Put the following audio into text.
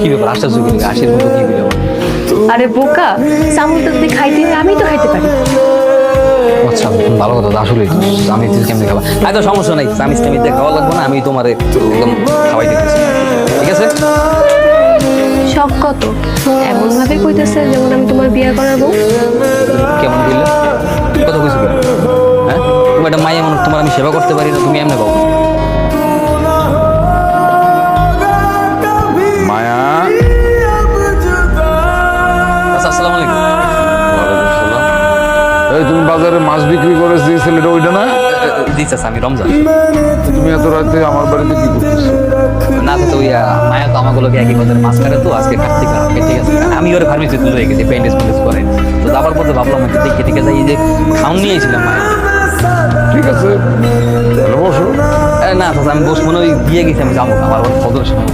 কি ব্যাপার আশ্বাস করি আশির মতো কি বলে আরে বোকা, সামুদ্র যদি খাইতে হয় আমি তো খাইতে পারি। আচ্ছা ভালো কথা তো আসলে আমি কেমনি খাবা তো সমস্যা নাই চামিচ টামিচ দিয়ে খাওয়া লাগবে না আমি তোমার একদম খাওয়াই দিতেছি ঠিক আছে শখ কত এমন ভাবে কইতেছে যেমন আমি তোমার বিয়ে করাবো। কেমন বললে কথা কইছো কেন? হ্যাঁ তুমি একটা মায়ের মানুষ তোমার আমি সেবা করতে পারি না তুমি এমনি পাবো মায়া আচ্ছা আসসালামু আলাইকুম ওয়ালাইকুম সালাম। এই তুমি বাজারে মাছ বিক্রি করে যে ছেলেটা ওইটা না? জি চাচা আমি রমজান তুমি এত রাতে আমার বাড়িতে কি করতেছো? না তো ওই মায়া তো আমাগুলোকে একই কথার মাছ কাটে তো আজকে কার্তিক ঠিক আছে আমি ওর ফার্মেসিতে লয়ে গেছি পেন্টেস পেন্টেস করে তো যাবার পথে ভাবলাম একটু দেখে দেখে যাই এই যে খাউন নিয়ে এসেছিলাম মায়া ঠিক আছে তাহলে বসো। না চাচা আমি বসবো না ওই দিয়ে গেছি আমি যাবো আমার ফজরের সময়